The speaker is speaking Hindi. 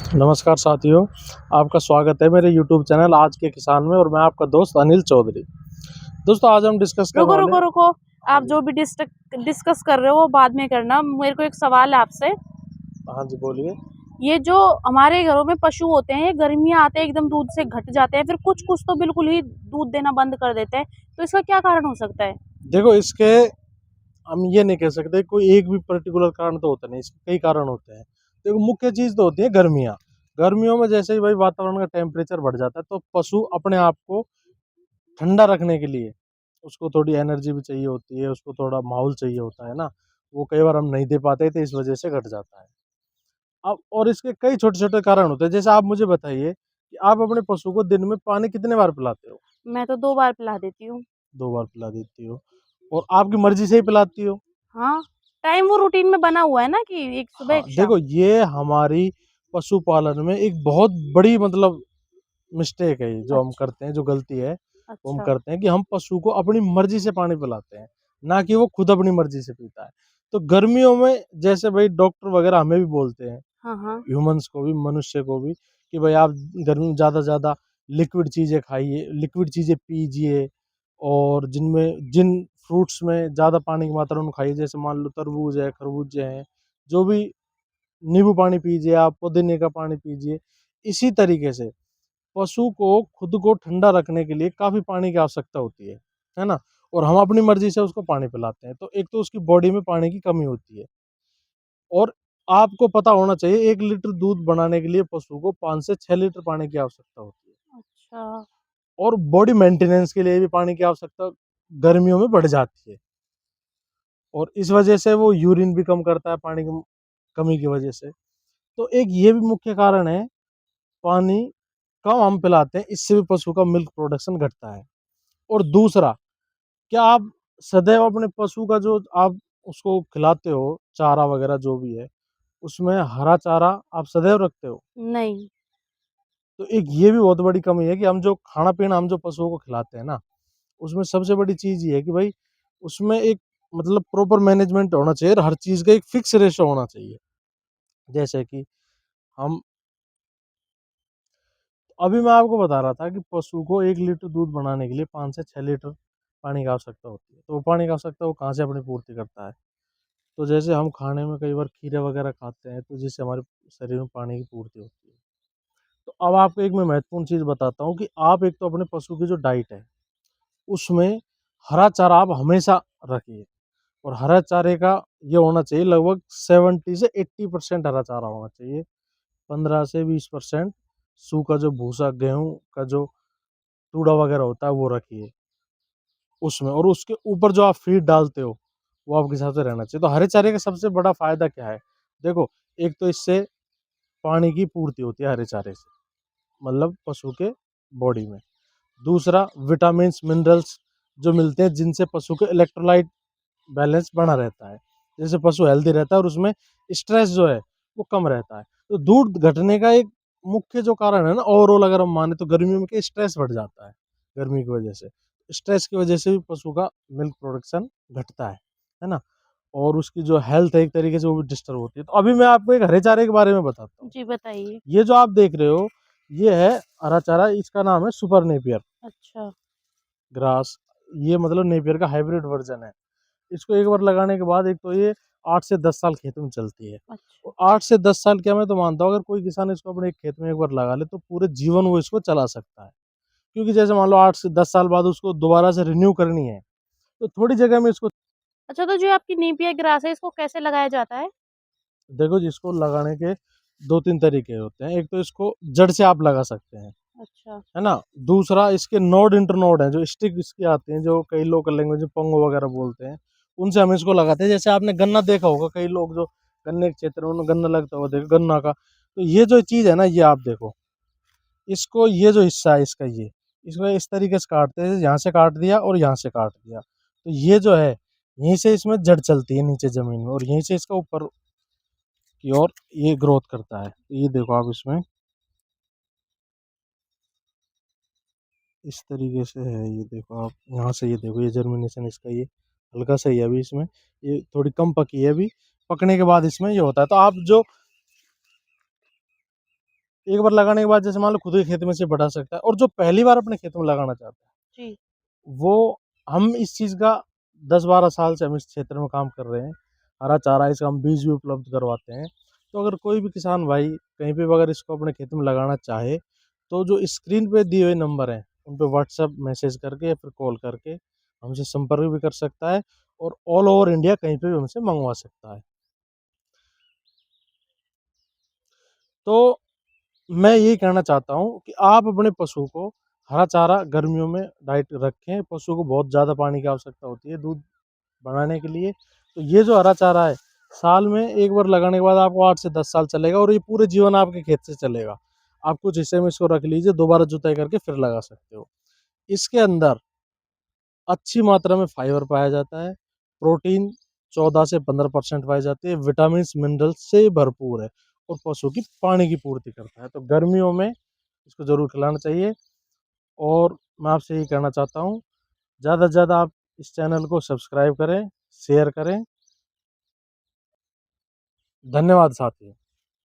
नमस्कार साथियों, आपका स्वागत है मेरे यूट्यूब चैनल आज के किसान में और मैं आपका दोस्त अनिल चौधरी। दोस्तों आज हम डिस्कस करने रुको वाले रुको हैं। रुको। हाँ आप जी। जो भी डिस्कस कर रहे हो वो बाद में करना। मेरे को एक सवाल है आपसे। हाँ जी बोलिए। ये जो हमारे घरों में पशु होते हैं, ये गर्मियाँ आते हैं एकदम दूध से घट जाते हैं, फिर कुछ कुछ तो बिल्कुल ही दूध देना बंद कर देते हैं। तो इसका क्या कारण हो सकता है? देखो इसके हम ये नहीं कह सकते कोई एक भी पर्टिकुलर कारण तो होता नहीं, इसके कई कारण होते हैं। देखो मुख्य चीज़ तो होती है गर्मियाँ। गर्मियों में जैसे ही भाई वातावरण का टेम्परेचर बढ़ जाता है तो पशु अपने आप को ठंडा रखने के लिए उसको थोड़ी एनर्जी भी चाहिए होती है, उसको थोड़ा माहौल चाहिए होता है ना, वो कई बार हम नहीं दे पाते तो इस वजह से घट जाता है। अब और इसके कई छोटे-छोटे कारण होते हैं। जैसे आप मुझे बताइए कि आप अपने पशु को दिन में पानी कितने बार पिलाते हो? मैं तो 2 बार पिला देती हूँ। 2 बार पिला देती हो और आपकी मर्ज़ी से ही पिलाती हो? हाँ, टाइम वो रूटीन में बना हुआ है ना कि एक सुबह हाँ, एक देखो शाम। ये हमारी पशुपालन में एक बहुत बड़ी मतलब मिस्टेक है ये जो हम अच्छा, करते हैं, जो गलती है, वो हम अच्छा। करते हैं कि हम पशु को अपनी मर्ज़ी से पानी पिलाते हैं, ना कि वो खुद अपनी मर्ज़ी से पीता है। तो गर्मियों में जैसे भई डॉक्टर वग़ैरह हमें भी बोलते हैं, हाँ, हाँ। ह्यूमन्स को भी, मनुष्य को भी कि भाई आप गर्मी में ज़्यादा से ज़्यादा लिक्विड चीज़ें खाइए, लिक्विड चीज़ें पीजिए और जिन फ्रूट्स में ज़्यादा पानी की मात्रा में खाइए, जैसे मान लो तरबूज है, खरबूजे हैं, जो भी नींबू पानी पीजिए आप, पुदीने का पानी पीजिए। इसी तरीके से पशु को खुद को ठंडा रखने के लिए काफ़ी पानी की आवश्यकता होती है ना? और हम अपनी मर्ज़ी से उसको पानी पिलाते हैं, तो एक तो उसकी बॉडी में पानी की कमी होती है और आपको पता होना चाहिए 1 लीटर दूध बनाने के लिए पशु को 5 से 6 लीटर पानी की आवश्यकता होती है अच्छा। और बॉडी मेंटेनेंस के लिए भी पानी की आवश्यकता गर्मियों में बढ़ जाती है और इस वजह से वो यूरिन भी कम करता है पानी की कमी की वजह से। तो एक ये भी मुख्य कारण है, पानी कम हम पिलाते हैं, इससे भी पशु का मिल्क प्रोडक्शन घटता है। और दूसरा, क्या आप सदैव अपने पशु का जो आप उसको खिलाते हो, चारा वगैरह जो भी है, उसमें हरा चारा आप सदैव रखते हो? नहीं। तो एक ये भी बहुत बड़ी कमी है कि हम जो खाना-पीना हम जो पशुओं को खिलाते हैं ना, उसमें सबसे बड़ी चीज़ ये है कि भाई उसमें एक मतलब प्रॉपर मैनेजमेंट होना चाहिए और हर चीज़ का एक फिक्स रेशो होना चाहिए। जैसे कि हम अभी मैं आपको बता रहा था कि पशु को 1 लीटर दूध बनाने के लिए 5 से 6 लीटर पानी की आवश्यकता होती है। तो वो पानी की आवश्यकता वो कहाँ से अपनी पूर्ति करता है? तो जैसे हम खाने में कई बार खीरे वगैरह खाते हैं, तो जिससे हमारे शरीर में पानी की पूर्ति होती है। तो अब आपको एक मैं महत्वपूर्ण चीज़ बताता हूँ कि आप एक तो अपने पशु की जो डाइट है, उसमें हरा चारा आप हमेशा रखिए और हरा चारे का ये होना चाहिए लगभग 70 से 80% हरा चारा होना चाहिए। 15 से 20% सूखा जो भूसा, गेहूँ का जो टुड़ा वगैरह होता है वो रखिए उसमें और उसके ऊपर जो आप फीड डालते हो, वो आपके हिसाब से रहना चाहिए। तो हरे चारे का सबसे बड़ा फ़ायदा क्या है? देखो, एक तो इससे पानी की पूर्ति होती है हरे चारे से, मतलब पशु के बॉडी में। दूसरा विटामिन्स, मिनरल्स जो मिलते हैं जिनसे पशु के इलेक्ट्रोलाइट बैलेंस बना रहता है। जैसे पशु हेल्दी रहता है और उसमें स्ट्रेस जो है वो कम रहता है। तो दूध घटने का एक मुख्य जो कारण है ना ओवरऑल अगर हम माने तो गर्मियों में क्या स्ट्रेस बढ़ जाता है, गर्मी की वजह से। स्ट्रेस की वजह से भी पशु का मिल्क प्रोडक्शन घटता है ना? और उसकी जो हेल्थ है एक तरीके से वो भी डिस्टर्ब होती है। तो अभी मैं आपको एक हरे चारे के बारे में बताता हूँ। जी, बताइए। ये जो आप देख रहे हो, ये है हरा चारा, इसका नाम है सुपर नेपियर अच्छा, ग्रास। ये मतलब नेपियर का हाइब्रिड वर्ज़न है। इसको एक बार लगाने के बाद एक तो ये 8 से 10 साल खेत में चलती है। अच्छा। और 8 से 10 साल क्या मैं तो मानता हूँ अगर कोई किसान इसको अपने खेत में एक बार लगा ले तो पूरे जीवन वो इसको चला सकता है। क्योंकि जैसे मान लो 8 से 10 साल बाद उसको दोबारा से रिन्यू करनी है, तो थोड़ी जगह में इसको अच्छा, तो जो आपकी नेपियर ग्रास है, इसको कैसे लगाया जाता है? देखो जिसको लगाने के 2-3 तरीके होते हैं। एक तो इसको जड़ से आप लगा सकते हैं, अच्छा। है ना? दूसरा इसके नोड इंटरनोड हैं, जो स्टिक इसकी आती हैं, जो कई लोकल लैंग्वेज में पंगो वगैरह बोलते हैं, उनसे हम इसको लगाते हैं। जैसे आपने गन्ना देखा होगा, कई लोग जो गन्ने के क्षेत्र में उन्हें गन्ना लगता हुआ देखा गन्ना का, तो ये जो चीज़ है ना, ये आप देखो, इसको ये जो हिस्सा है इसका ये, इसको इस तरीके से काटते हैं, यहाँ से काट दिया और यहाँ से काट दिया। तो ये जो है, यहीं से इसमें जड़ चलती है नीचे ज़मीन में और यहीं से इसका ऊपर की ओर ये ग्रोथ करता है। तो ये देखो आप इसमें इस तरीके से है, ये देखो आप यहाँ से ये देखो ये जर्मिनेशन इसका ये हल्का सा ही है अभी इसमें, ये थोड़ी कम पकी है अभी, पकने के बाद इसमें ये होता है। तो आप जो एक बार लगाने के बाद जैसे मान लो खुद के खेत में से बढ़ा सकता है, और जो पहली बार अपने खेत में लगाना चाहता है जी। वो, हम इस चीज़ का 10-12 साल से हम इस क्षेत्र में काम कर रहे हैं। हरा चारा, इसका हम बीज भी उपलब्ध करवाते हैं। तो अगर कोई भी किसान भाई कहीं पे भी अगर इसको अपने खेत में लगाना चाहे, तो जो स्क्रीन पे दिए हुए नंबर हैं, उन पे व्हाट्सएप मैसेज करके या फिर कॉल करके हमसे संपर्क भी कर सकता है, और ऑल ओवर इंडिया कहीं पे भी हमसे मंगवा सकता है। तो मैं यही कहना चाहता हूँ कि आप अपने पशु को हरा चारा गर्मियों में डाइट रखें। पशु को बहुत ज़्यादा पानी की आवश्यकता होती है दूध बढ़ाने के लिए। तो ये जो हरा चारा है, साल में एक बार लगाने के बाद आपको 8 से 10 साल चलेगा, और ये पूरे जीवन आपके खेत से चलेगा। आप कुछ हिस्से में इसको रख लीजिए, दोबारा जुताई करके फिर लगा सकते हो। इसके अंदर अच्छी मात्रा में फाइबर पाया जाता है, प्रोटीन 14 से 15% पाई जाती है, विटामिन्स, मिनरल्स से भरपूर है, और पशु की पानी की पूर्ति करता है। तो गर्मियों में इसको ज़रूर खिलाना चाहिए। और मैं आपसे यही कहना चाहता हूँ, ज़्यादा से ज़्यादा आप इस चैनल को सब्सक्राइब करें, शेयर करें। धन्यवाद साथियों।